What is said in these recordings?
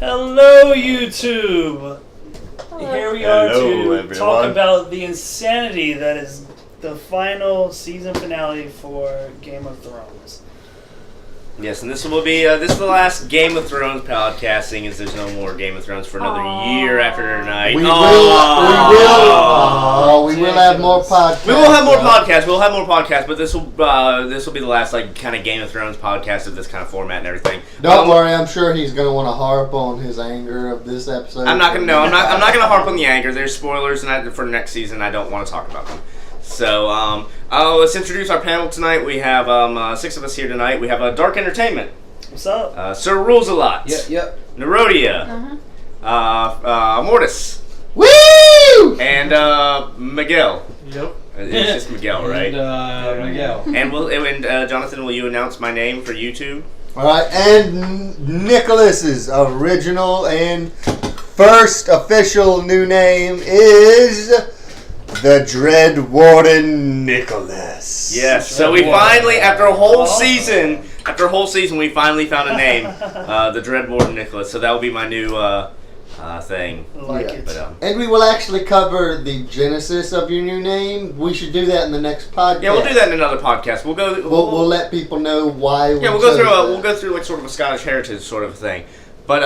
Hello, YouTube! Hello. Here we are to everyone. talk about the insanity that is the final season finale for Game of Thrones. Yes, and this will be this is the last Game of Thrones podcasting, as there's no more Game of Thrones for another year after tonight. We will have more podcasts. We will have more podcasts. We'll have more podcasts, but this will be the last kind of Game of Thrones podcast of this kind of format and everything. Don't worry, I'm sure he's going to want to harp on his anger of this episode. I'm not gonna harp on the anger. There's spoilers for next season. I don't want to talk about them. So, let's introduce our panel tonight. We have 6 of us here tonight. We have Dark Entertainment. What's up? Sir Rules a Lot. Yep. Nerodia. Mortis. Woo! And Miguel. Yep. It's just Miguel, right? And Miguel. And Jonathan, will you announce my name for YouTube? All right, and Nicholas's original and first official new name is the Dread Warden Nicholas. Yes. So we finally, after a whole season, we finally found a name, the Dread Warden Nicholas. So that will be my new thing. Like it. But, And we will actually cover the genesis of your new name. We should do that in the next podcast. yeah, we'll do that in another podcast. We'll let people know why. Yeah, we'll go through like sort of a Scottish heritage sort of thing. But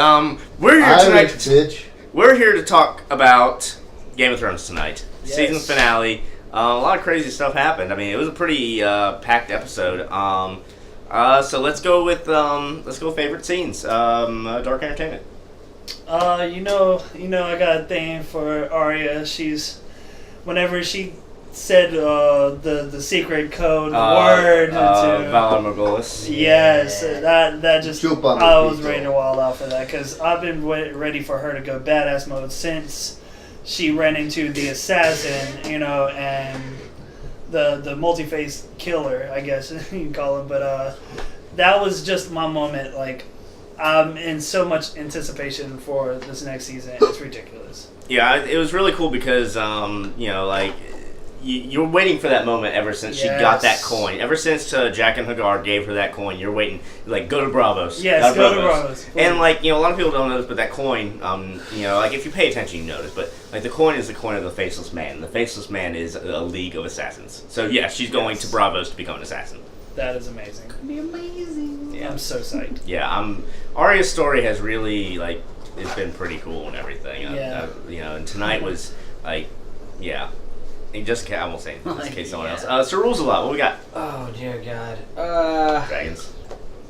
we're here tonight. Irish bitch. We're here to talk about Game of Thrones tonight. Yes. Season finale. A lot of crazy stuff happened. I mean, it was a pretty packed episode. So let's go with favorite scenes. Dark Entertainment. You know, I got a thing for Arya. Whenever she said the secret code word to Valar Morghulis. yes, that just Chupa I was Mojito. ready to wild out for that because I've been ready for her to go badass mode since she ran into the assassin, and the multi-faced killer, I guess you can call him. But that was just my moment. Like, I'm in so much anticipation for this next season. It's ridiculous. Yeah, it was really cool because you're waiting for that moment ever since she got that coin. Ever since Jack and Hagar gave her that coin, you're waiting. Like, go to Bravos. Yes, go to Bravos. And a lot of people don't notice, but that coin, if you pay attention, you notice. But the coin is the coin of the Faceless Man. The Faceless Man is a league of assassins. So yeah, she's going to Bravos to become an assassin. That is amazing. It'd be amazing. Yeah. I'm so psyched. Yeah, Arya's story has really it's been pretty cool and everything. Yeah. And tonight was yeah. And just I won't say anything, just in case someone else. Sir Rules a Lot. What we got? Oh dear God. Dragons.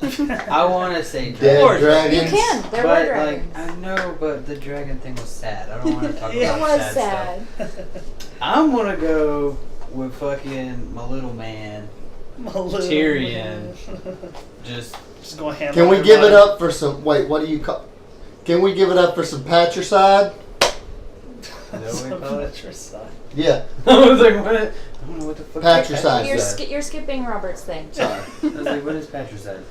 I want to say Dead dragons. You dragons. can. There were But dragons. I know, but the dragon thing was sad. I don't want to talk It about It was sad sad. stuff. I'm gonna go with fucking my little man, My little Tyrion. Just going ham. Can on we give it everybody. up for some? Wait, what do you call? Can we give it up for some patricide? is that what we call it? Patricide. Yeah, I was like, what? I don't know what the fuck. Patricide. You're skipping Robert's thing. Sorry. I was like, what is patricide?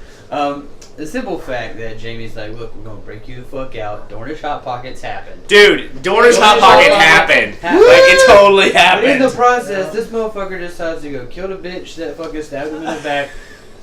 The simple fact that Jamie's like, look, we're gonna break you the fuck out. Dornish Hot Pockets happened. Dude, Dornish Hot Pocket happened. Happened. It totally But in happened. the process, this motherfucker decides to go kill the bitch that fucking stabbed him in the back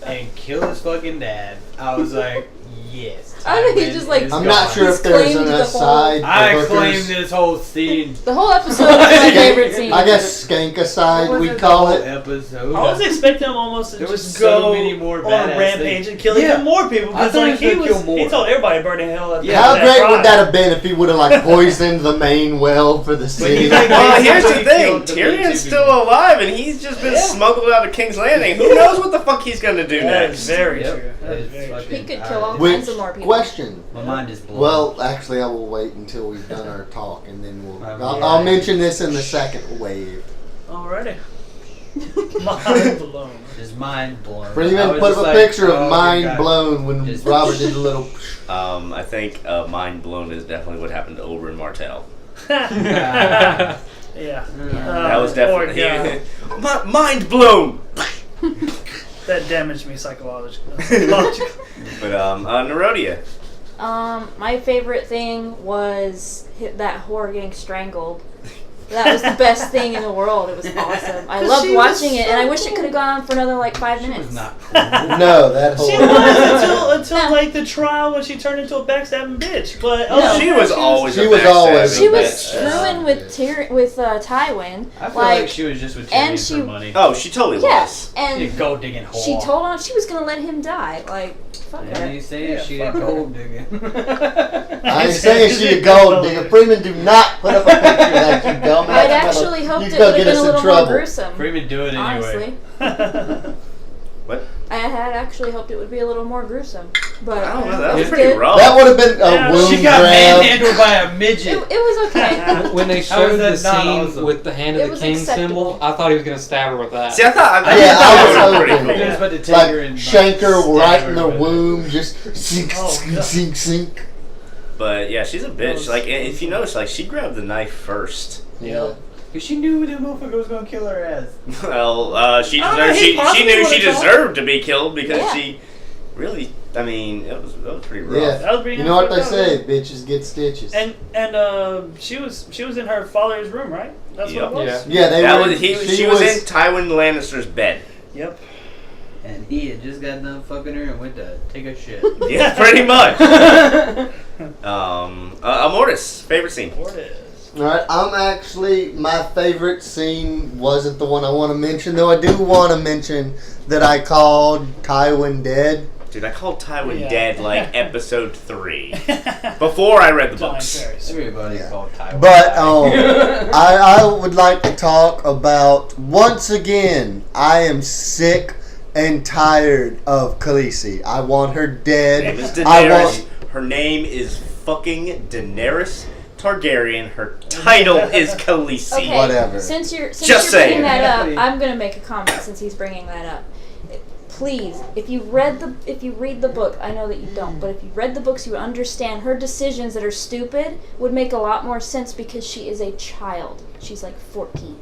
and kill his fucking dad. I was like, yes. I think he Tywin just, like, is I'm gone. not sure He's if there's claimed an the aside. I for claim hookers. this whole scene. The whole episode was my favorite scene. I guess skank aside, It we wasn't call the it. whole episode. I was expecting him almost to There was just so go many more on badass a rampage things. and kill Yeah. even more people I because thought he was gonna kill more. he told everybody to burn in hell. Yeah. How great would that have been if he would have poisoned the main well for the city? Well, here's the He thing. killed the Tyrion's big still people. alive, and he's just been smuggled out of King's Landing. Who knows what the fuck he's gonna do That is next? very Yep. true. That is It's very true. fucking- He could kill all Which kinds of more people. question? My mind is blown. Well, actually, I will wait until we've done our talk, and then Yeah. I'll mention this in the second wave. Alrighty. Mind blown. just mind blown. But I even was put just up a like, picture oh, of good mind God. blown when Just- Robert did the little. I think mind blown is definitely what happened to Oberyn Martell. Yeah. That was poor definitely guy. mind blown. That damaged me psychologically. But Nerodia. My favorite thing was that whore getting strangled. That was the best thing in the world. It was awesome. I loved She was watching it, so and I wish it cool. could have gone on for another like 5 She minutes. was not cool. No, that whole. She was until No. like the trial when she turned into a backstabbing bitch. But No. She was always. She a was always backstabbing She was bitch. screwing with Tywin. I feel like she was just with Jamie and for she- money. Oh, she totally Yes, was. She a and gold digging whore. she told him she was gonna let him die. Like, fuck Yeah, her. you say Yeah, she a fuck her. gold digging. I ain't saying she a gold digger. Freeman, do not put up a picture of that, you dumbass. I'd actually hoped You it gonna would have get been us a in little trouble. more gruesome. Freeman, do it anyway. Honestly, What? I had actually hoped it would be a little more gruesome, but I don't know. That it was was pretty good. rough. That would have been Yeah, a wound She got grab. manhandled by a It, midget. it was okay. When they How is showed that the not scene awesome? with the hand of It the was king acceptable. symbol, I thought he was gonna stab her with that. See, I thought. Yeah, I that was was pretty hoping. He was cool. about to take Like her and shank her stab right her in the with it. womb, just sink, Oh, sink, God. sink, sink. But yeah, she's a bitch. was- Like, if you notice, like she grabbed the knife first. Yeah. Cause she knew that motherfucker was gonna kill her ass. Well, she I don't know, deserved. he She possibly knew she would've told- deserved to be killed because Yeah. she really. I mean, that was pretty rough. Yeah. That was pretty You know what they fucked up, say, man. bitches get stitches. And she was in her father's room, right? That's Yep. what it was. Yeah, they That were. was she was in Tywin Lannister's bed. Yep. And he had just got done fucking her and went to take a shit. Yeah, pretty much. Amortis, favorite scene. What is? Alright, I'm actually, my favorite scene wasn't the one I want to mention, though I do want to mention that I called Tywin dead. Dude, I called Tywin Yeah. dead like episode 3 before I read the Dying books. fairies. Everybody Yeah. called Tywin. But I would like to talk about, once again, I am sick and tired of Khaleesi. I want her dead. It's I Daenerys. want. Her name is fucking Daenerys Targaryen. Her title is Khaleesi. Okay, Whatever. Since you're Just bringing saying. that up, Exactly. I'm gonna make a comment since he's bringing that up. Please, if you read the book, I know that you don't, but if you read the books, you would understand her decisions that are stupid would make a lot more sense because she is a child. She's like 14.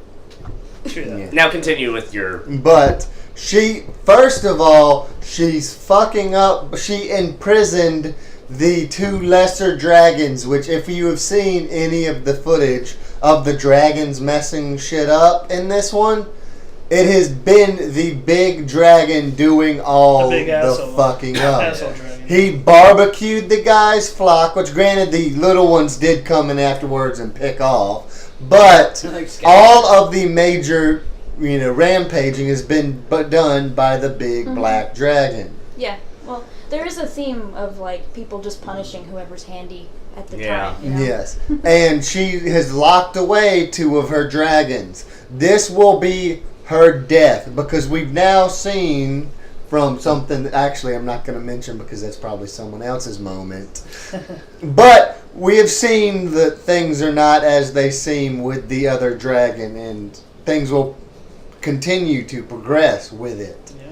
True that. Yeah. Now continue with your. But she, first of all, she's fucking up. She imprisoned the 2 lesser dragons, which, if you have seen any of the footage of the dragons messing shit up in this one, it has been the big dragon doing all The big the asshole. fucking up. Asshole dragon. He barbecued the guy's flock, which granted the little ones did come in afterwards and pick off, but Like all of the major, rampaging has been done by the big black dragon. Yeah, well, there is a theme of like people just punishing whoever's handy at the Yeah. time. You know? Yes. And she has locked away 2 of her dragons. This will be her death because we've now seen from something that actually I'm not going to mention because that's probably someone else's moment. But we have seen that things are not as they seem with the other dragon and things will continue to progress with it. Yeah.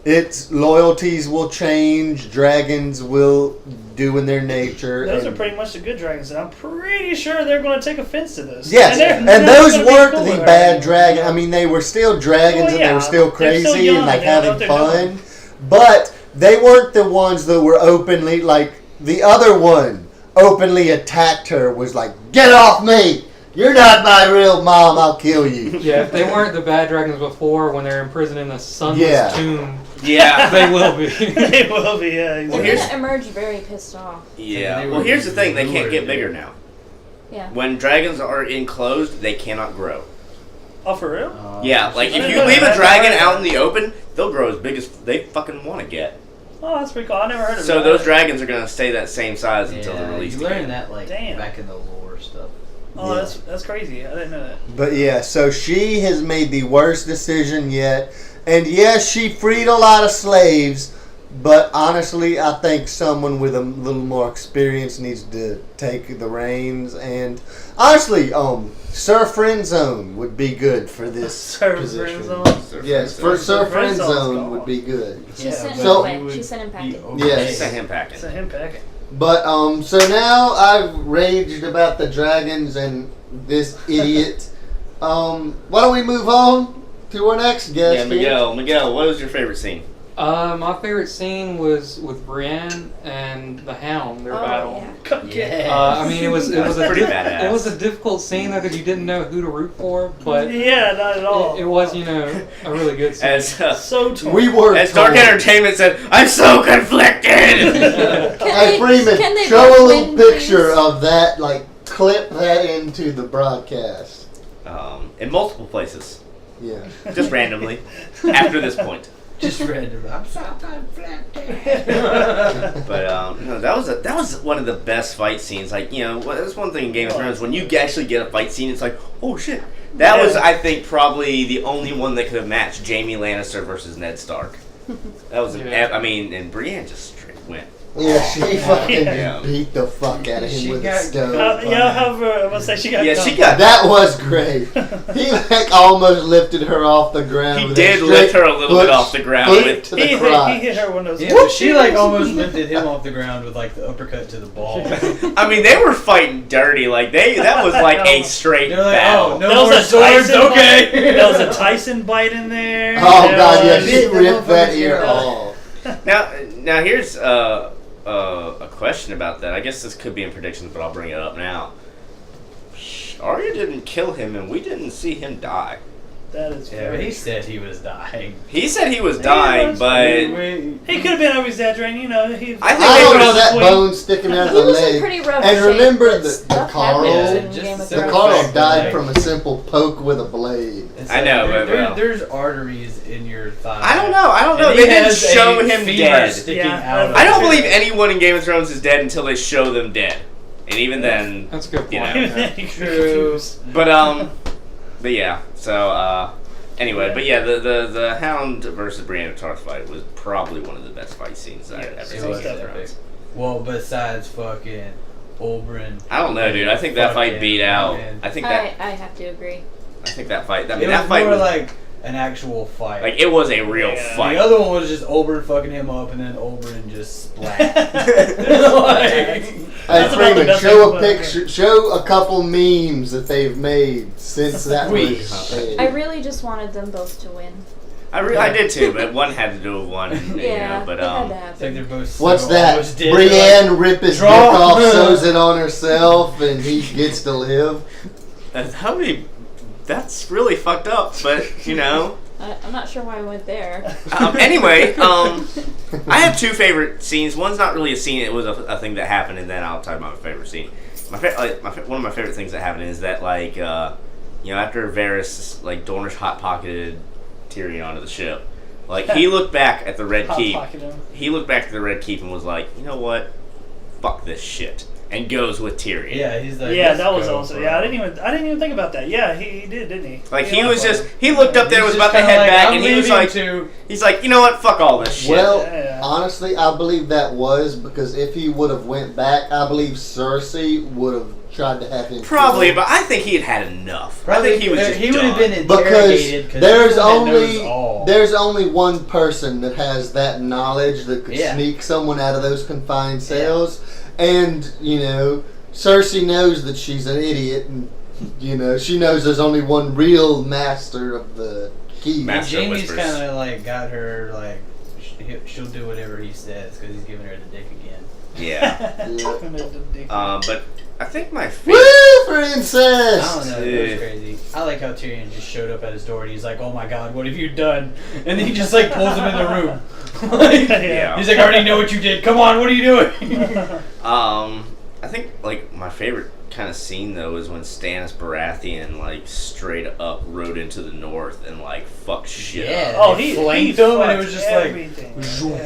Its loyalties will change, dragons will do in their nature. Those are and- pretty much the good dragons, and I'm pretty sure they're going to take offense to this. Yes, they're and not those gonna be weren't cool with the her bad anymore. dragon. I mean, they were still dragons Well, and they yeah, were still they're still crazy young, and like they don't know having what they're fun. But they weren't the ones that were openly like the other one openly attacked her. Was like, get off me! You're not my real mom. I'll kill you. Yeah, if they weren't the bad dragons before, when they're imprisoned in the sunless Yeah. tomb, Yeah. they will be. They will be, yeah. They're Exactly. here's- gonna emerge very pissed off. Yeah. They Well, were here's the thing: they can't lured, get dude. bigger now. Yeah. When dragons are enclosed, they cannot grow. Oh, for real? Yeah, like if I you didn't know leave a that. dragon out in the open, they'll grow as big as they fucking want to get. Oh, that's pretty cool. I never heard of So that. those dragons are gonna stay that same size until they're Yeah, released. you learn again. that like Damn. back in the lore stuff. Oh, Yeah. that's crazy. I didn't know that. But yeah, so she has made the worst decision yet. And yes, she freed a lot of slaves. But honestly, I think someone with a little more experience needs to take the reins. And honestly, Sir Friendzone would be good for this Sir position. Friendzone? Yes, for Sir Friendzone's Friendzone gone. would be good. She Yeah, sent but him So- away. you She would sent him be packing. okay. Yes. Send him packing. Send him packing. But so now I've raged about the dragons and this idiot. Why don't we move on to our next guest? Yeah, here? Miguel, what was your favorite scene? My favorite scene was with Brienne and the Hound. Their battle. Yeah. I mean, it was a pretty badass. It was a difficult scene though because you didn't know who to root for, but Yeah, not at all. it was a really good scene. As So torn. We were as Dark told. Entertainment said, I'm so conflicted. Hey Freeman, can they show both a little win, picture please? of that. Like, clip that into the broadcast. In multiple places, Yeah. just randomly. After this point. Just random. I'm so conflicted. But no, that was one of the best fight scenes. Like, that's one thing in Game of Thrones, when you actually get a fight scene, it's like, oh shit. That was, I think, probably the only one that could have matched Jaime Lannister versus Ned Stark. That was, and Brienne just straight went. Yeah, she fucking Yeah. beat the fuck out of him She with a got stone. however, I must say she got. Yeah, done. she got. That was great. He like almost lifted her off the ground. He with did that lift straight her a little bit off the ground foot with. to the He crotch. hit her one of those. Yeah, but she like almost lifted him off the ground with like the uppercut to the ball. I mean, they were fighting dirty. Like that was like a straight They're like, battle. oh, There no was more a swords, Tyson okay. bite. There was a Tyson bite in there. Oh There god, yeah, was- she ripped that ear Yeah. off. Now here's a question about that. I guess this could be in predictions, but I'll bring it up now. Arya didn't kill him, and we didn't see him die. That is Yeah, but very. he said he was dying. He said he was dying, was. but He could have been over exaggerating, He. I think I they don't were know that between- bone sticking out of He the was in leg. pretty rough And shape, remember but the stuff Carl? happens Yeah, in just Game of the The Thrones. Carl fact died that, from a simple poke with a blade. It's I know, like, but there's arteries in your thigh. I don't know. And They he didn't has show a him femur dead. sticking Yeah, out of I don't it. believe anyone in Game of Thrones is dead until they show them dead, and even then, That's a good point. You know. Yeah. True. but yeah. So anyway, but yeah, the Hound versus Brienne of Tarth fight was probably one of the best fight scenes I've ever It seen in was Game of epic. Thrones. Well, besides fucking Oberyn. I don't know, dude. I think that fight Fucking beat out. man. I think I have to agree. that fight. I mean, It that was fight more was like an actual fight. like it was a real Yeah. fight. The other one was just Oberyn fucking him up, and then Oberyn just splat. Like, Hey That's about the Freeman, best show thing a about picture, show a couple memes that they've made since that Sweet. was I said. really just wanted them both to win. I did too, but one had to do with one. Yeah, But it had to it's like they're happen. both What's so that? almost dead. Brienne rip his dick Draw. off, sews it on herself, and he gets to live. how many? That's really fucked up. But I'm not sure why I went there. Anyway, I have two favorite scenes. One's not really a scene; it was a thing that happened, and then I'll talk about my favorite scene. One of my favorite things that happened is that after Varys Dornish hot pocketed Tyrion onto the ship, he looked back at the Red Keep. He looked back at the Red Keep and was like, you know what, fuck this shit, and goes with Tyrion. Yeah, he's like. Yeah, "Let's that was go, awesome. bro." Yeah, I didn't even think about that. Yeah, he did, didn't he? He looked up there, He's was just about to kinda head like, back, "I'm and he was leaving like, too." he's like, you know what, fuck all this shit. Well, Yeah. honestly, I believe that was because if he would have went back, I believe Cersei would have tried to have him Probably, killed. but I think he had enough. Probably I think he was just he would have done. been because interrogated there's he's the one that knows all. there's only one person that has that knowledge that could Yeah. sneak someone out of those confined cells, and Cersei knows that she's an idiot, and she knows there's only one real master of the key. Ma- And Master Jamie's whispers. kind of got her she'll do whatever he says because he's giving her the dick again. Yeah. Yeah. But I think my favorite. Woo for I don't incest! know, it Dude. was crazy. I like how Tyrion just showed up at his door and he's like, "Oh my God, what have you done?" And then he just pulls him in the room. Yeah. He's like, "I already know what you did. Come on, what are you doing?" I think my favorite kind of scene though is when Stannis Baratheon straight up rode into the north and fucked shit up. Oh, They he flanked him, and it fucked was just everything. like,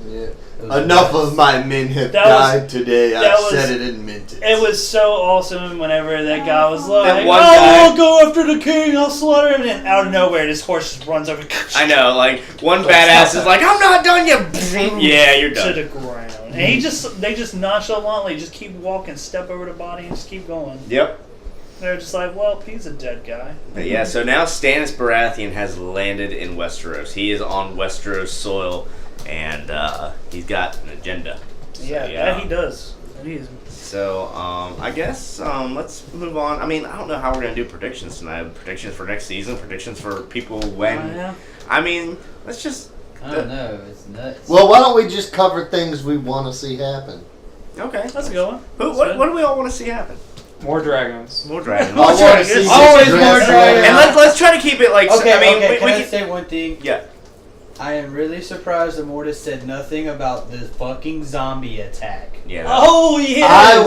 Yeah. It was Enough the of my men have That was- died today. I that was- said it and meant it. It was so awesome whenever that guy was like, That "Oh, one guy- I'll go after the king, I'll slaughter him," and out of nowhere, this horse just runs over. I know, one badass is like, "I'm not done yet." Yeah, you're to done. the ground, and they just nonchalantly just keep walking, step over the body, and just keep going. Yep. They're just like, well, he's a dead guy. But yeah, so now Stannis Baratheon has landed in Westeros. He is on Westeros soil, and he's got an agenda. So, Yeah, that he does. And he is. So, I guess let's move on. I mean, I don't know how we're going to do predictions tonight. Predictions for next season, predictions for people when. Yeah. I mean, let's just I don't know. It's nuts. Well, why don't we just cover things we want to see happen? Okay. That's a good one. What do we all want to see happen? More dragons. More dragons. I want to see Always this more dress dragons. And up. let's try to keep it like. Okay, I mean, okay. we Can I can. say one thing? Yeah. I am really surprised that Mortis said nothing about this fucking zombie attack. Yeah. Oh yeah. I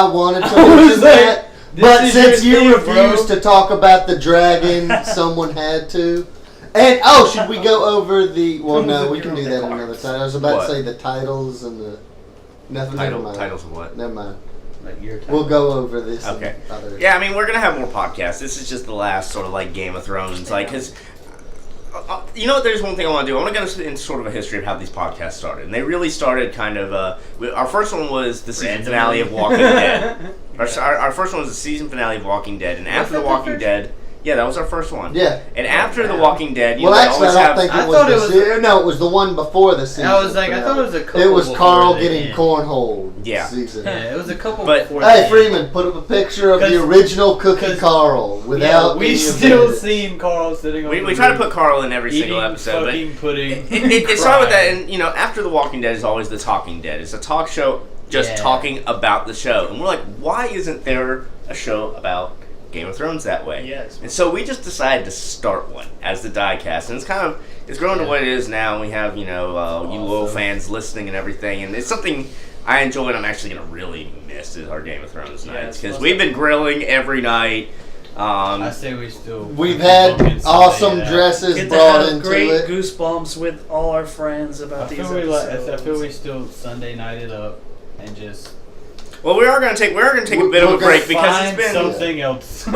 wanted to I was mention like, that, this but is since your you thing, bro. refused to talk about the dragon, someone had to. And should we go over the? Well, no, we can do that another time. I was about What? to say the titles and the. Nothing. Never mind. Titles of what? Never mind. Like your time. We'll go over this. Okay. and other. Yeah, I mean, we're gonna have more podcasts. This is just the last sort of like Game of Thrones, like, because you know what? There's one thing I want to do. I want to go into sort of a history of how these podcasts started, and they really started kind of. Our first one was the season finale of Walking Dead. Our first one was the season finale of Walking Dead, and after that The the Walking first Dead. Yeah, that was our first one. Yeah. And after The wow. Walking Dead, you Well, know, they actually, always I have. don't think I it thought it was. was- No, it was the one before the season. I was like, I thought it was a couple. It was before Carl the getting end. cornhole. Yeah. Season. Yeah, it was a couple. But- before the Hey end. Freeman, put up a picture of the 'Cause- original Cookie 'cause- Carl Yeah, without. we any of still the- seen Carl sitting on. We the try to roof put Carl in every eating single episode, but fucking pudding. it started with that, and you know, after The Walking Dead is always The Talking Dead. It's a talk show just Yeah. talking about the show, and we're like, why isn't there a show about Game of Thrones that way? Yes. And so we just decided to start one as the Diecast, and it's grown to what it is now. And we have you loyal Awesome. fans listening and everything, and it's something I enjoy and I'm actually gonna really miss is our Game of Thrones nights, because we've been grilling every night. I say we still. We've had fucking awesome Sunday, yeah. dresses Get to brought have into great it. goosebumps with all our friends about I these feel, episodes. I feel we still Sunday night it up and just Well, we are gonna take a bit of a We're break because it's find been. something else.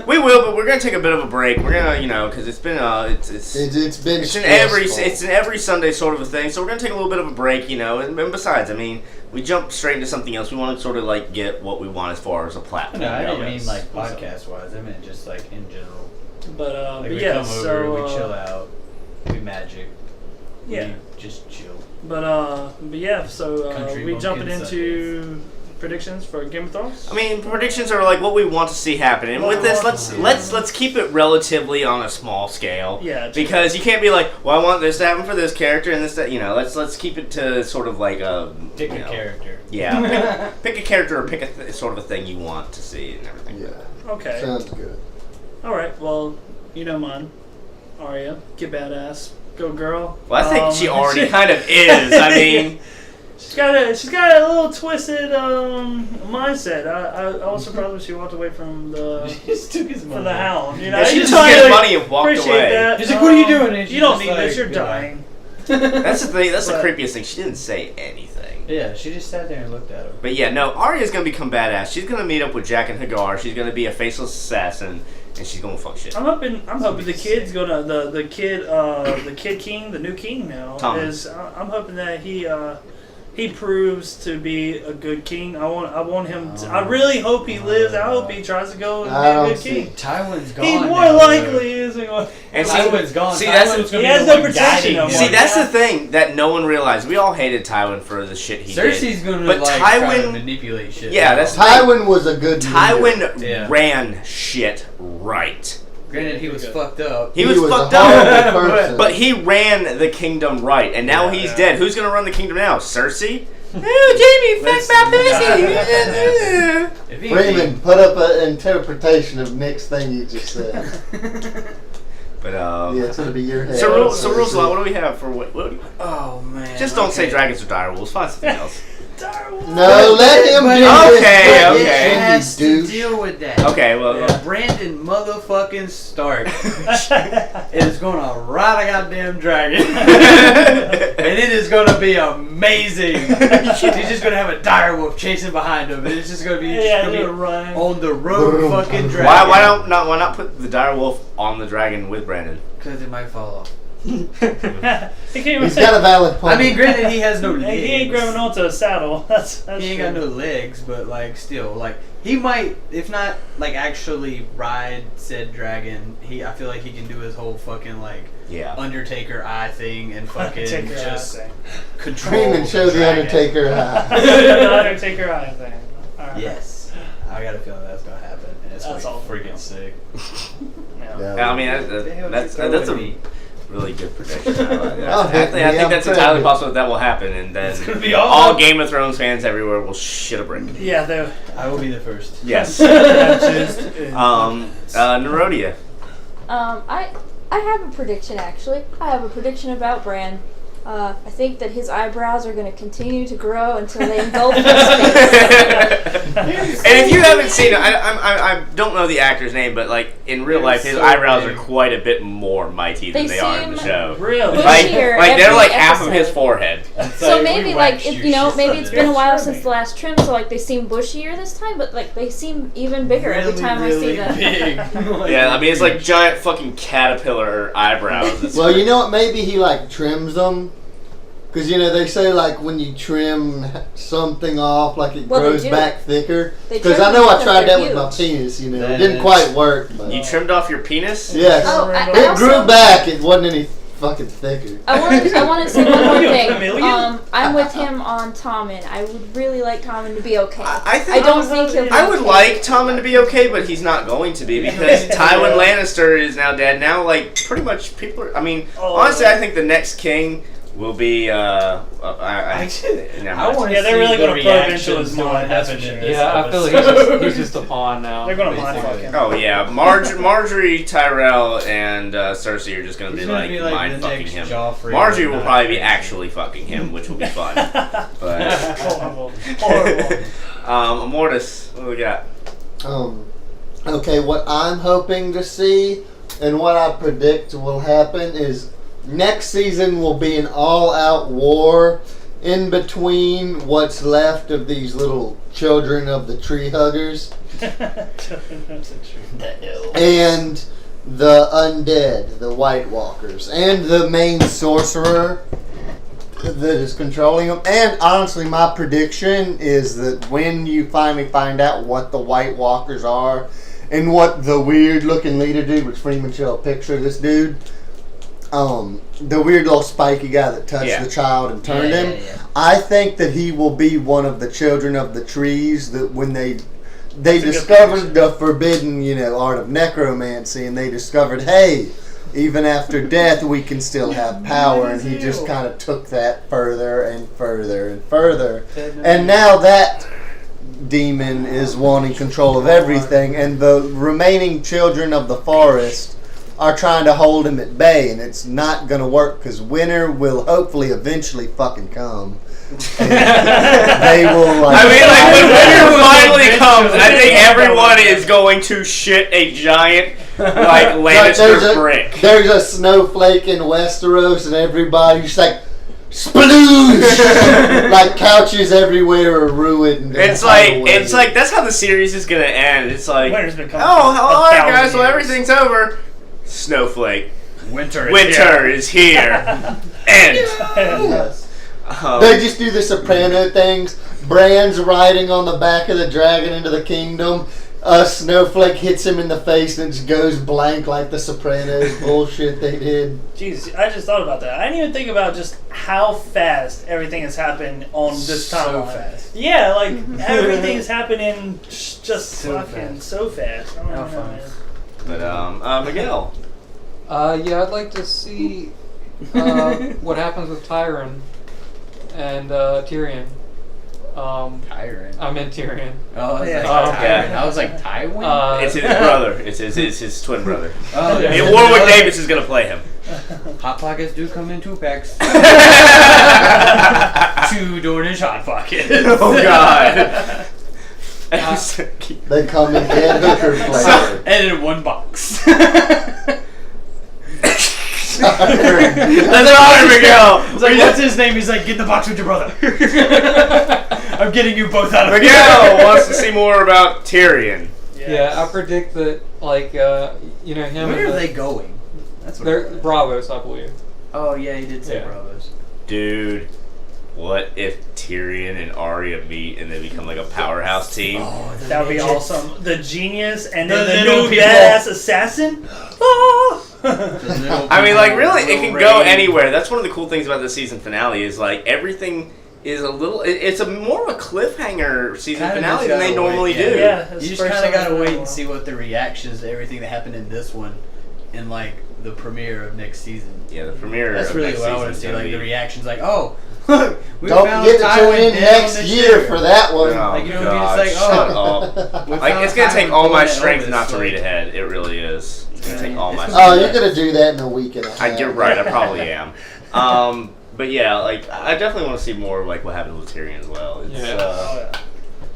We will, but we're gonna take a bit of a break. We're gonna, because it's been, it's It's been It's in every stressful. Sunday sort of a thing, so we're gonna take a little bit of a break, and besides, I mean, we jump straight into something else. We want to sort of like get what we want as far as a platform. No, I didn't goes. mean like podcast wise. I meant just like in general. But Like but we yeah, come over, so we chill out, we magic. yeah. We just chill. But yeah, so Country we jumping bumpkin into predictions for Game of Thrones. I mean, predictions are like what we want to see happen, and with this, let's keep it relatively on a small scale. Yeah, true. Because you can't be like, well, I want this to happen for this character, and this, that, let's keep it to sort of like a Pick a character. Yeah, pick a character or pick a sort of a thing you want to see and everything. Yeah. Okay. Sounds good. All right. Well, you know mine. Arya, get badass, go girl. Well, I think she already kind of is. I mean, she's got a little twisted mindset. I was surprised when she walked away from the He just took his money. from the hound. You know, Yeah, she I just totally took his money and walked appreciate away. That. He's like, "What are you doing?" And You she's don't just need this. like, You're "Goodbye." dying. that's the thing. That's the But- creepiest thing. She didn't say anything. Yeah, she just sat there and looked at him. But yeah, no, Arya's gonna become badass. She's gonna meet up with Jack and Hagar. She's gonna be a faceless assassin, and she's gonna fuck shit. I'm hoping the kid's gonna the kid king, the new king now Tom. is. I'm hoping that he proves to be a good king. I want him. I really hope he lives. I hope he tries to go and be I a don't good see- king. Tywin's gone. He more now, likely isn't going. And Tywin's gone. See, that's Tywin's the, gonna he be has the no one protection guiding no him. more. see, that's the thing that no one realized. We all hated Tywin for the shit he did. Cersei's gonna But like try to Tywin, manipulate shit. yeah, that's Tywin was a good leader. Tywin Yeah. ran shit right. Granted, he was fucked up. He was fucked a up, horrible person. but he ran the kingdom right, and now he's Yeah. dead. Who's gonna run the kingdom now? Cersei? Oh, Jamie, fuck my pussy. If he, Freeman, put up an interpretation of Nick's thing you just said. But Yeah, it's gonna be your head. so rules law. What do we have for what? oh man. Just don't say okay. dragons or dire wolves. Find something else. No, let him But do Okay, this. It okay. has to Douche. deal with that. Okay, well, Brandon motherfucking Stark is gonna ride a goddamn dragon. And it is gonna be amazing. He's just gonna have a dire wolf chasing behind him, and it's just gonna be, run. on the road fucking dragon. why not put the dire wolf on the dragon with Brandon? Because it might fall off. He can't even He's say. got a valid point. I mean, granted, he has no legs. He ain't grabbing onto a saddle. That's He ain't got true. no legs, but like still, like he might, if not like actually ride said dragon. I feel like he can do his whole fucking like Yeah. Undertaker eye thing and fucking Take her just eye thing. control. Freeman, show the dragon. Undertaker eye. The Undertaker eye thing. All right. Yes, I got a feeling that's gonna happen, and it's That's gonna all be freaking sick. Yeah. Yeah. I mean, What the hell that's you throwing that's at a me? Really good prediction. I like that. Oh, I think that's pretty entirely good. possible that will happen, and then It's gonna be all awesome. Game of Thrones fans everywhere will shit a brick. Yeah, though. I will be the first. Yes. Um, Nerodia. I have a prediction actually. I have a prediction about Bran. I think that his eyebrows are going to continue to grow until they engulf his face. And if you haven't seen it, I don't know the actor's name, but like in real life, his eyebrows are quite a bit more mighty than they are in the show. Really? Like Bushier they're every like half of episode. his forehead. So maybe like if, maybe it's been a while Trimming. since the last trim, so like they seem bushier this time, but like they seem even bigger every time I see them. Big. Yeah, I mean it's like giant fucking caterpillar eyebrows. It's Well, you know what? Maybe he like trims them. Because, they say, like, when you trim something off, like, it Well, they grows do. back thicker. They Because trim I know them I tried because that they're with my huge. penis, it That didn't is- quite work. But You trimmed off your penis? yes. Oh, I it also- grew back. It wasn't any fucking thicker. I wanted to say one more Are you a thing. chameleon? I'm with him on Tommen. I would really like Tommen to be okay. I I don't think he'll be I would okay. like Tommen to be okay, but he's not going to be because Tywin Lannister is now dead. Now, like, pretty much people are... I mean, honestly, I think the next king will be... I want to Yeah, they're really the gonna probe into reaction his to what mind, that's happened for in sure. this Yeah, I feel episode. like he's just a pawn now. They're going to mind fuck basically. him. Oh, yeah. Marjorie, Tyrell, and Cersei are just going to He's be gonna like be like mind the fucking next him. Joffrey, Marjorie but will not probably be crazy. actually fucking him, which will be fun. But... Horrible. Horrible. Immortus, what do we got? Okay, what I'm hoping to see and what I predict will happen is next season will be an all-out war in between what's left of these little children of the tree huggers and the undead, the White Walkers, and the main sorcerer that is controlling them. And honestly, my prediction is that when you finally find out what the White Walkers are and what the weird looking leader dude, which Freeman showed a picture of this dude, the weird little spiky guy that touched the child and turned him. Yeah. I think that he will be one of the children of the trees that when they That's a good discovered the forbidden, art of necromancy, and they discovered, hey, even after death we can still have power, and he just kind of took that further and further and further. And now that demon is wanting control of everything, and the remaining children of the forest are trying to hold him at bay, and it's not going to work because winter will hopefully eventually fucking come. And they will like... I mean, like, when winter finally comes, I think everyone is going to shit a giant, like, Lannister brick. There's a snowflake in Westeros, and everybody's like, sploosh! Like, couches everywhere are ruined. It's like that's how the series is gonna end. It's like, Winter's been coming oh, for all right, 1,000 guys, well, years. everything's over. Snowflake. Winter Is here. End. Yes. They just do the Soprano things. Bran's riding on the back of the dragon into the kingdom. A snowflake hits him in the face and it just goes blank like the Sopranos bullshit they did. Jeez, I just thought about that. I didn't even think about just how fast everything has happened on this So timeline. fast. Yeah, like everything is happening just So fucking fast. so fast. I don't How know, fun. man. But Miguel. Yeah, I'd like to see what happens with Tyrion and Tyrion. Tyrant. I meant Tyrion. Oh, I was Yeah. like, Oh, Tyrant. yeah. I was like, Tywin? It's his brother. It's his twin brother. Oh, yeah. And Warwick Davis is gonna play him. Hot Pockets do come in 2-packs. 2 Dornish Hot Pockets. Oh God. They come in dead hooker flavor. And in 1 box. That's right, Miguel. It's like, what's his name? He's like, get the box with your brother. I'm getting you both out of here. Miguel wants to see more about Tyrion. Yeah, I predict that, like, him Where and are they going? That's what they're Bravos, I believe. Oh, yeah, he did say Yeah. Bravos. Dude, what if Tyrion and Arya meet and they become like a powerhouse team? Oh, That would be awesome. The genius and The then the little new people. badass assassin. Ah! I mean, like, really, it can go anywhere. That's one of the cool things about the season finale is, like, everything is a little... It's a more of a cliffhanger season Kinda finale just than they gotta normally wait, do. Yeah, You just kind of gotta wait and see what the reactions to everything that happened in this one, and like the premiere of next season. Yeah, the premiere. That's of really next what I want to season's see. gonna Like be- the reactions, like, oh, look, we Don't found forget to Tywin tune in dead next on this year ship. for that one. Oh, Like, you know what I mean? God, It's like, shut oh. up. We Like, found it's gonna take Tywin all my dead on strength Elvis, not to like- read ahead. It really is. It's gonna take all my It's- Oh, strength. you're gonna do that in a week and a half. You're right. I probably am. But yeah, like I definitely want to see more of like what happened with Tyrion as well. It's, Yeah. Oh,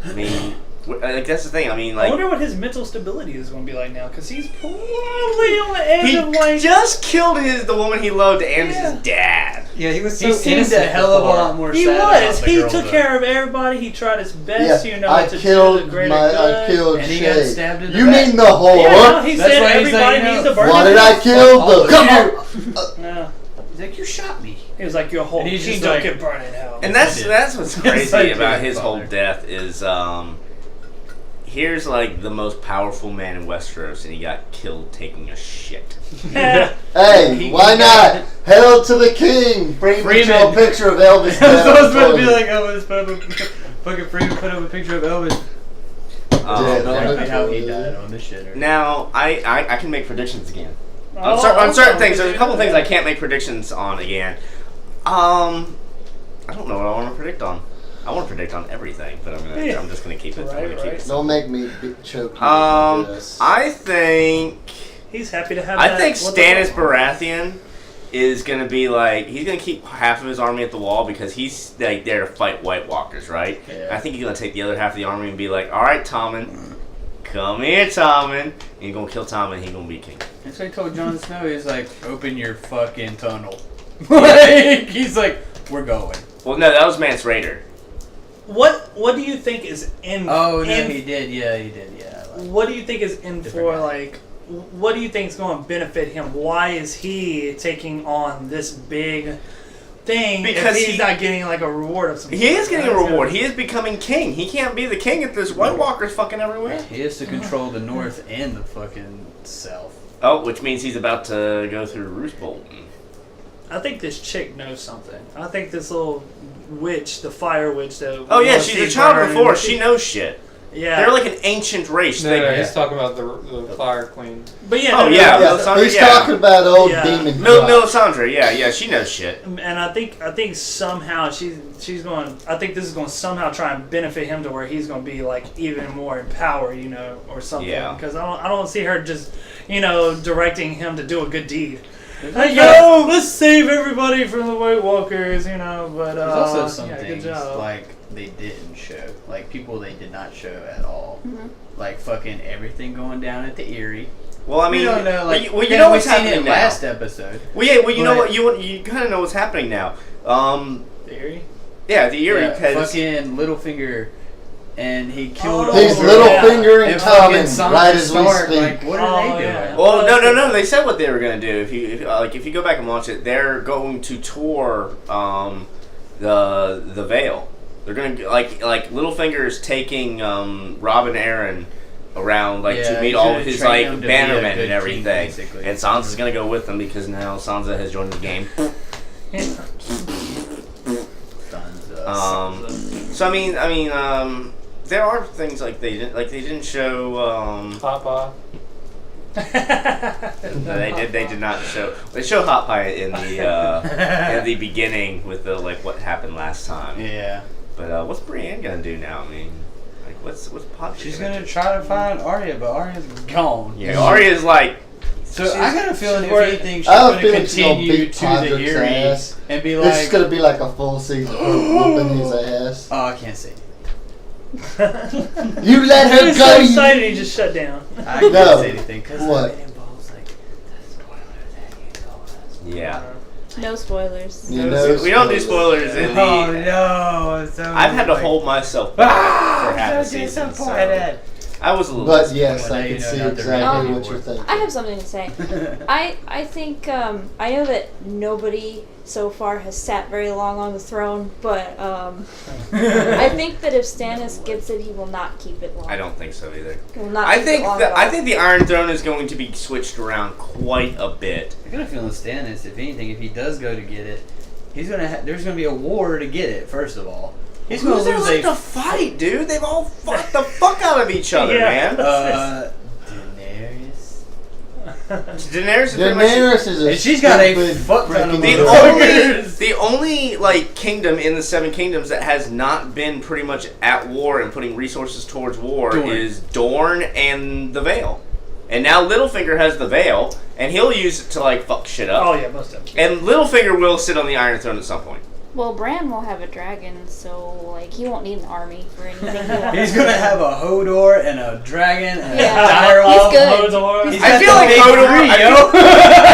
yeah. I mean, like that's the thing. I mean, I like wonder what his mental stability is going to be like now, because he's probably on the edge of he like. just killed the woman he loved and Yeah. his dad. Yeah, he was so He seemed innocent a hell of a before. lot more He sad about was. the He girl, took though. care of everybody. He tried his best, Yeah, you know, I to do the killed greater my. good. I killed And he got Shay. stabbed in the You back. mean the whore? Yeah, no, he That's said why he's like, everybody you know, needs to burn. Why his did I house. kill all the? the Come shit. on. Yeah. He's like, you shot me. He was like, your whole And he's just kingdom like- get burned in hell. And Yes, he did. that's what's Yes, crazy I did, about his Father. whole death is here's like the most powerful man in Westeros and he got killed taking a shit. Yeah. Hey, why not? Hail to the king! Freeman Freeman. show a picture of Elvis. I was dead on the supposed to be toilet. like Elvis, put up fucking Freeman put up a picture of Elvis. Dead on the Exactly how he toilet. died on the shitter. Now I can make predictions again. Oh, on certain things, okay. there's a couple things I can't make predictions on again. I don't know what I want to predict on. I want to predict on everything, but I'm just gonna keep it. I'm Right, gonna keep right. it. Don't make me choke you. I think He's happy to have I that. think what the Stannis fuck? Baratheon is gonna be like he's gonna keep half of his army at the wall because he's like there to fight White Walkers, right? Yeah. I think he's gonna take the other half of the army and be like, all right, Tommen, come here, Tommen, and he's gonna kill Tommen. He's gonna be king. That's what I told Jon Snow. He's like, open your fucking tunnel. Like, he's like, we're going. Well, no, that was Mance Raider. What do you think is in? Oh, no, in, he did. Yeah, he did. Yeah. Like, What do you think is in Different for guy. like? What do you think is going to benefit him? Why is he taking on this big thing Because if he's he- not getting like a reward of some He sort? is getting a That's reward. gonna- He is becoming king. He can't be the king if there's White Walkers fucking everywhere. he has to control the north and the fucking south. Oh, which means he's about to go through Roose Bolton. I think this chick knows something. I think this little witch, the fire witch, that. Oh yeah, we'll she's see a child burn, before. She knows shit. Yeah. They're like an ancient race. No, They- no, he's talking about the Fire Queen. But yeah. Oh, no, yeah, no, Melisandre, no. He's yeah. talking about old Yeah. demon. Melisandre, yeah, she knows shit. And I think somehow she's going. I think this is going to somehow try and benefit him to where he's going to be like even more empowered, you know, or something. Yeah. Because I don't see her just directing him to do a good deed. There's Yo, let's save everybody from the White Walkers, you know. But There's also some yeah, good things job. like they didn't show, like people they did not show at all, like fucking everything going down at the Eyrie. Well, I mean, We don't know, like well, you yeah, know we what's seen happening it now. last episode. Well, yeah, well, you know But- what you kind of know what's happening now. Theory. Yeah, the Eyrie Yeah, because fucking Littlefinger, and he killed. Oh, all He's the- little yeah. fingering And fucking Tommen Sansa right as we Stark, speak. like, what are Oh, they doing? yeah. Well, no. They said what they were gonna do. If you go back and watch it, they're going to tour the Vale. They're gonna like Littlefinger is taking Rob and Aaron around to Yeah, meet he's all gonna of his train them to be a bannermen good and king, everything. basically. And Sansa's gonna go with them because now Sansa has joined the game. So I mean, there are things like they didn't show. Papa. No, they did not show. They show Hot Pie in the beginning with the what happened last time. Yeah, But what's Brienne gonna do now? I mean, what's Pop? she's gonna try to find Arya, but Arya's gone. Yeah, Arya's like. So I got a feeling if worried. anything, she's I have a gonna feeling she's gonna continue beat to the Podrick's Eyrie ass. and be This is like, gonna be like a full season of her whooping his ass. "Oh, I can't say." You let He her was go. so you- excited he just shut down. I can't No. say anything because What? it involves like the spoilers that you told us. Yeah. No spoilers. You know We don't do spoilers in the. Oh no! I'm so I've had to like, hold myself back for half a so season. So disappointed. I was a little. But yes, Well, now I you can know see not to exactly read what anymore. you're thinking. I have something to say. I think I know that nobody so far has sat very long on the throne, but I think that if Stannis gets it, he will not keep it long. I don't think so either. He will not I keep think it long at all. the Iron Throne is going to be switched around quite a bit. I got a feeling Stannis, if anything, if he does go to get it, he's gonna. There's gonna be a war to get it. First of all, he's gonna Who's there lose left a to fight, dude? They've all fought the fuck out of each other, Yeah. man. Daenerys. Daenerys is pretty much... Daenerys is a And she's got a stupid fuck ton of freaking The only like kingdom in the Seven Kingdoms that has not been pretty much at war and putting resources towards war is Dorne and the Vale. And now Littlefinger has the Vale, and he'll use it to like fuck shit up. Oh yeah, most of them. And Littlefinger will sit on the Iron Throne at some point. Well, Bran will have a dragon, so like he won't need an army for anything. He's gonna have a Hodor and a dragon and Yeah. a direwolf. He's good. Hodor. He's I feel like Hodor.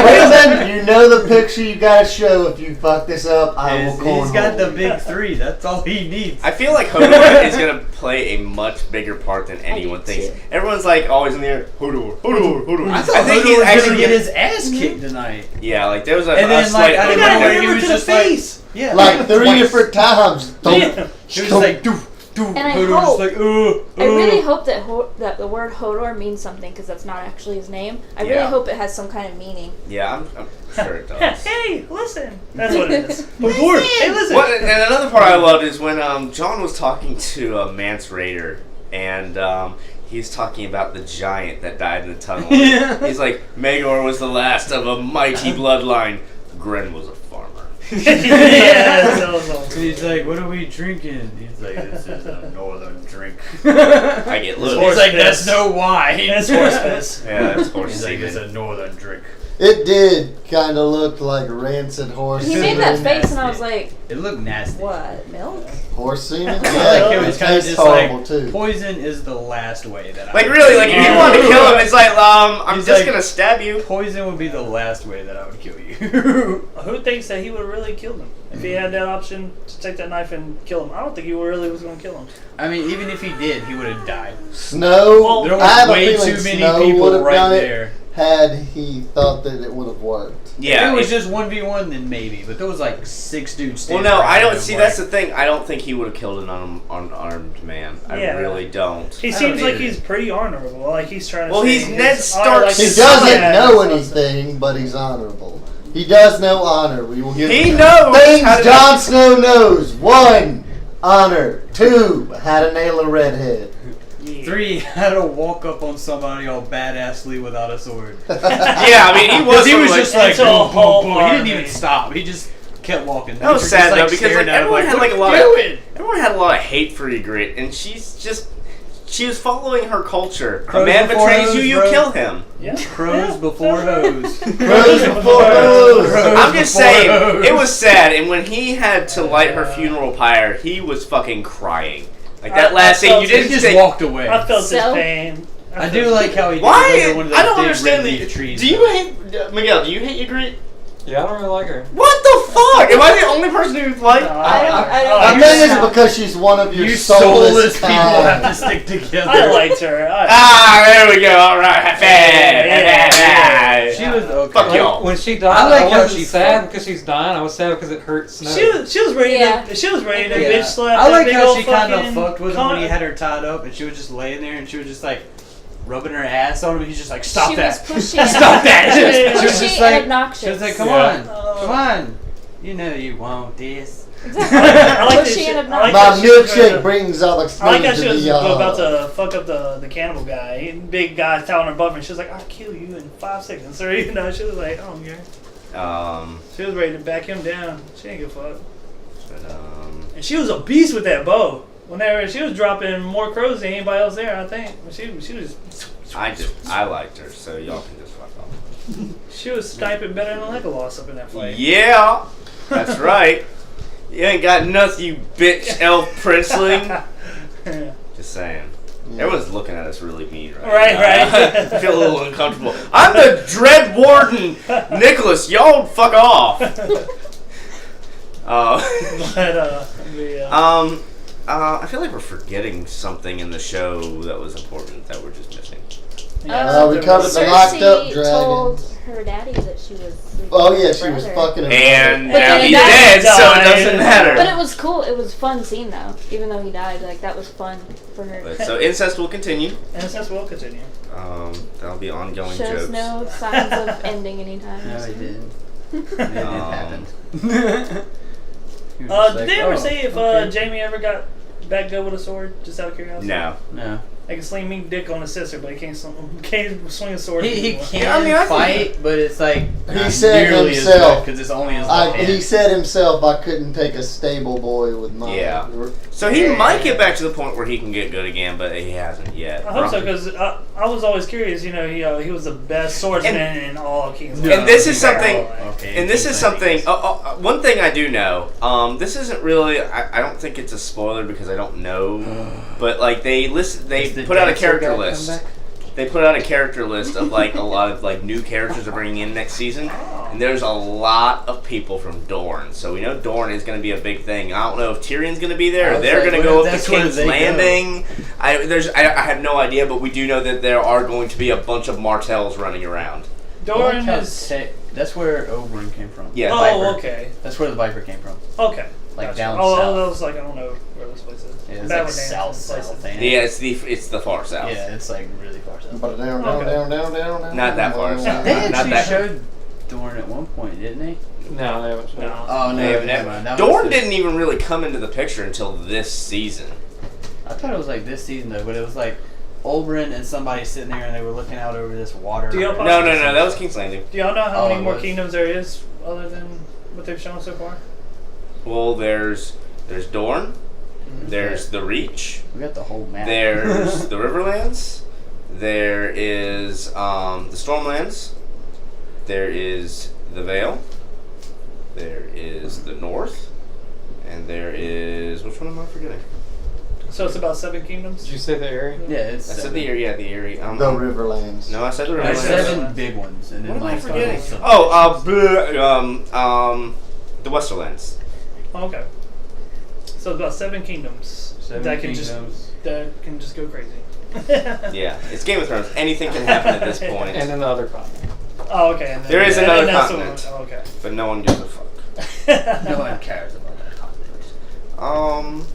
Listen, you know the picture you gotta show. If you fuck this up, I will call. He's got the big three. That's all he needs. I feel like Hodor is gonna play a much bigger part than anyone do thinks. too. Everyone's like always in the air. Hodor. I thought think Hodor he's was actually gonna get gonna- his ass kicked tonight. Yeah, like there was a, And then, slight. like, I He didn't got know a where he hammer was to the just like- face. Yeah, Like 3 twice. different times. Yeah. He was just like, doof, doof. And I Hodor was hope- just like, I really hope that the word Hodor means something because that's not actually his name. I really Yeah. hope it has some kind of meaning. Yeah, I'm sure it does. Hey, listen. That's what it is. Hodor. Hey, listen. What, and another part I loved is when John was talking to Mance Rayder, and he's talking about the giant that died in the tunnel. Yeah. He's like, Maegor was the last of a mighty bloodline. Gren was a farmer. Yeah, that was awesome. He's like, what are we drinking? He's like, this is a northern drink. I get loose. He's like, piss. that's no wine. That's horse piss. Yeah, that's horse He's like, it's semen. a northern drink. It did kind of look like rancid horse He semen. made that face, and I was like, It looked nasty. "What? Milk?" Horse semen? I Yeah, like it was kind of tastes just horrible like, too. poison is the last way that I Like, would really, like, if you kill wanted to kill him, it's like, I'm He's just like- gonna stab you. Poison would be the last way that I would kill you. Who thinks that he would have really killed him? If he had that option to take that knife and kill him, I don't think he really was going to kill him. I mean, even if he did, he would have died. Snow, Well, There I have was a way feeling too many Snow people would have right done there. it had he thought that it would have worked. Yeah. if it was it- just 1v1, then maybe. But there was like 6 dudes well, standing no, around I don't him, see. like, That's the thing. I don't think he would have killed an unarmed man. I Yeah. really don't. He I seems don't like either. he's pretty honorable. Like he's trying to. Well, say he's his- Ned I Stark's like He his son. doesn't dad know and stuff. anything, but he's honorable. He does know honor. We will give He him knows things how to- Jon Snow knows. 1, honor. 2, how to nail a redhead. 3, how to walk up on somebody all badassly without a sword. Yeah, I mean, he was. Because he was just like, Until boom, whole boom, boom. He didn't army. even stop. He just kept walking. That was They were sad just, though, because like staring at him everyone had "What like a are lot you of doing?" everyone had a lot of hate for Ygritte, and she was following her culture. Crows a man before betrays you, hoes, you bro. kill him. Yeah. Crows before hoes. Rose before rose. Crows I'm just before saying, hoes. it was sad, and when he had to light her funeral pyre, he was fucking crying. Like that I last scene, you felt He didn't just say. walked away. I felt his So? pain. I do like how he did Why? it over one of those I don't big understand red leaf trees. Do you hate Miguel? Do you hate Ygritte? Yeah, I don't really like her. What the fuck? Am I the only person who's like? I don't I I think it's know. because she's one of your You soulless soulless people have to kind. stick together. I liked her. There we go. All right, She was okay. Fuck y'all. When she I died, like I how wasn't she's sad fun. because she's dying. I was sad because it hurt Snow. She was ready Yeah. to bitch Yeah. slap. I that like big how old she kind of fucking fucked with him when he con- had her tied up, and she was just laying there, and she was just like rubbing her ass on him. And he's just like, "Stop She that! was pushy. Stop that!" She was She was pushy just and like, obnoxious. she was like, "Come Yeah. on, come on, you know you want this." Exactly. I like that Pushy she- and I obnoxious. like My that she was milkshake gonna- brings all the I like how snows she to was the about yard. to fuck up the cannibal guy. Big guy telling her buff, and she was like, "I'll kill you in 5 seconds." Or she was like, "Oh, yeah." She was ready to back him down. She didn't give a fuck. And she was a beast with that bow. Whenever she was dropping more crows than anybody else there, I think. She was I liked her, so y'all can just fuck off. she was sniping better than Legolas up in that fight. Yeah, that's right. You ain't got nothing, you bitch elf princeling. Just saying. Everyone's looking at us really mean right now. Right. I feel a little uncomfortable. I'm the Dread Warden, Nicholas. Y'all fuck off. But I feel like we're forgetting something in the show that was important that we're just missing. We covered the locked up Cersei dragon. told her daddy that she was sleeping Oh with yeah, her she was brother. fucking. And But now then he's he died. dead, so it doesn't matter. But it was cool. It was a fun scene though. Even though he died, like that was fun for her. But, so incest will continue. incest will continue. That'll be ongoing Shows jokes. no signs of ending anytime No, soon. it didn't. It happened. Did they ever say if okay. Jamie ever got back good with a sword? Just out of curiosity. No. No. I can sling mean dick on his sister, but he can't swing a sword. He anymore. can Yeah, I mean, I fight, but it's like He said himself. because it's only his left hand. He said himself, I couldn't take a stable boy with mine. Yeah. So he might get back to the point where he can get good again, but he hasn't yet. I hope so, because I was always curious. He was the best swordsman in all of King's And this is something. Okay, And this is something. One thing I do know. This isn't really. I don't think it's a spoiler because I don't know. But like they put out a character list. They put out a character list of like a lot of like new characters they're bringing in next season, and there's a lot of people from Dorne. So we know Dorne is going to be a big thing. I don't know if Tyrion's going to be there. Or they're going to go up to King's Landing. I have no idea, but we do know that there are going to be a bunch of Martells running around. Dorne is. That's where Oberyn came from. Yeah. Oh, Viper. okay. That's where the Viper came from. Okay. Like Gotcha. down Oh, south. I was like, I don't know where this place is. Yeah, it's Bad like with names south and places. ain't it? Yeah, it's the far south. Yeah, it's like really far south. But down. Not that far south. They Not actually that- showed Dorne at one point, didn't they? No, they haven't. No. Oh no, They have never never- mind. That Dorne was the- didn't even really come into the picture until this season. I thought it was like this season though, but it was like Oberyn and somebody sitting there and they were looking out over this water. Do y'all No, that was King's Landing. Do y'all know how Oh, many it more was. kingdoms there is other than what they've shown so far? Well, there's Dorne, there's the Reach, We got the whole map. there's the Riverlands, there is the Stormlands, there is the Vale, there is the North, and there is which one am I forgetting? So it's about 7 kingdoms? Did you say the area? Yeah, it's I said seven. the area, the area. The Riverlands. No, I said the There's Riverlands. 7 big ones, and then What am I like forgetting? some- The Westerlands. Oh, okay. So it's about 7 kingdoms 7 that kingdoms. can just go crazy. Yeah, it's Game of Thrones. Anything can happen at this point, And then the other continent. Oh, okay. And then, There is and another then that's the continent. one- oh, okay. but no one gives a fuck. No one cares about that continent.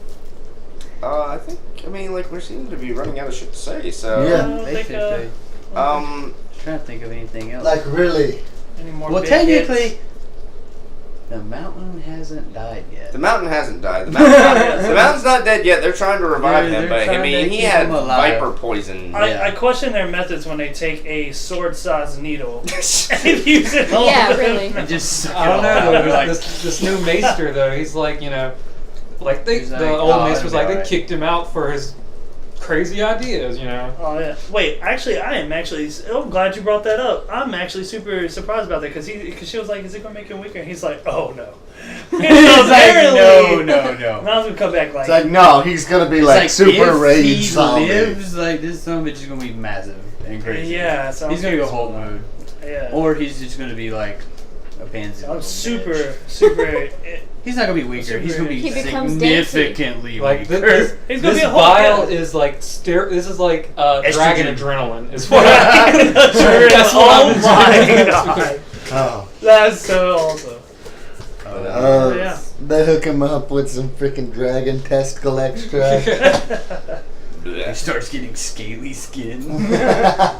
I think. I mean, like we seem to be running out of shit to say. So. Yeah. I don't think, Basically, trying to think of anything else. Like really. any more well, big technically, hits? the mountain hasn't died yet. The mountain hasn't died. The mountain's not dead yet. They're trying to revive They're him, but I trying mean, to he keep had him alive. viper poison. I question their methods when they take a sword-sized needle and use it all Yeah, over really. them. And just suck I it don't all know. out. Though, Like, this new maester though, he's like like He's like, the old oh, maester was it'll like be they alright. kicked him out for his crazy ideas. Oh yeah. Wait, actually, I'm glad you brought that up. I'm actually super surprised about that because she was like, "Is it gonna make him weaker?" And he's like, "Oh no." he's like, no. Now I'm gonna come back like. It's like no, he's gonna be It's like super if rage he zombie. lives, like this son of a bitch is gonna be massive and crazy. Yeah, so he's gonna go Hulk mode, Yeah. or he's just gonna be like a pansy. I'm little super, bitch. super. He's not gonna be weaker. He's gonna be He becomes significantly Like weaker. this, He's gonna this be a Hulk, vial yeah. is like this is like Estrogen. dragon adrenaline. Is what That's what oh my god. Oh. That's so awesome. Yeah. They hook him up with some freaking dragon testicle extract. He Blech. starts getting scaly skin,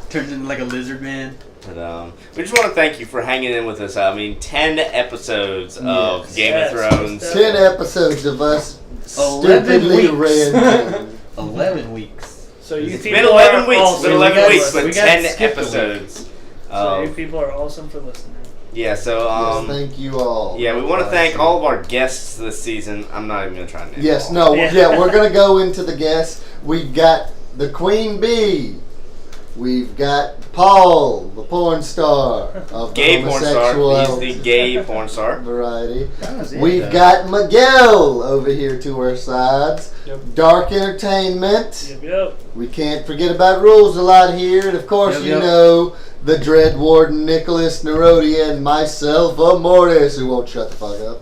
turns into like a lizard man. But, we just want to thank you for hanging in with us. I mean, 10 episodes of Yes. Game Yes. of Thrones. 10 episodes of us 11 stupidly weeks. ranting. 11 weeks. So you It's people been 11 are weeks. It's awesome. been 11 got- weeks, we but got 10 skipped a week. episodes. So you people are awesome for listening. Yeah, so, Yes, thank you all. yeah, we want to thank all of our guests this season. I'm not even going to try and name Yes, them all. no, yeah, we're going to go into the guests. We've got the Queen Bee. We've got Paul, the porn star of the Gay porn homosexual star. He's the gay porn star. variety. That was it, We've though. got Miguel over here to our sides. Yep. Dark Entertainment. Yep. We can't forget about Rules a lot here. And of course, Yep, you yep. know the Dread Warden Nicholas Nerodia and myself, Mortis, who won't shut the fuck up.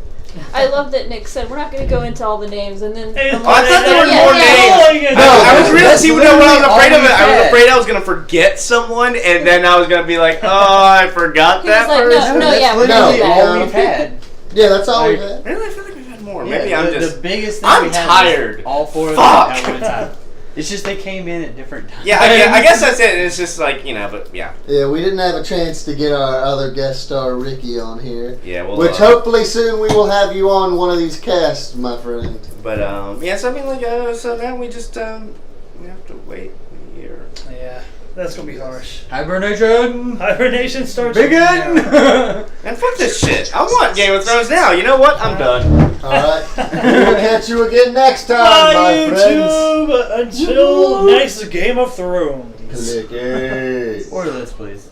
I love that Nick said we're not going to go into all the names, and then Hey, I'm Oh, I thought there were yeah, more yeah. names. No, I was really that's see what I was literally afraid all of it. we I was said. afraid I was gonna forget someone, and then I was gonna be like, "Oh, I forgot He was that like, person." no, yeah, we're No, going to do All that. yeah. we've had. Yeah, that's all Like- we've had. Really, I feel like we've had more. Yeah, Maybe I'm the just. biggest thing I'm we had tired. was all 4 of Fuck. them at one time. It's just they came in at different times. Yeah, I guess that's it. It's just like but yeah, Yeah, we didn't have a chance to get our other guest star, Ricky, on here. yeah. Well, Which hopefully soon we will have you on one of these casts, my friend. But yeah. So I mean, so now we just we have to wait. Yeah, that's gonna be harsh. Hibernation. Hibernation starts. Begin. now. And fuck this shit. I want Game of Thrones now. You know what? I'm done. Alright. We'll catch you again next time, Bye, my friends. YouTube. Until next Game of Thrones. Click it. Order this, please.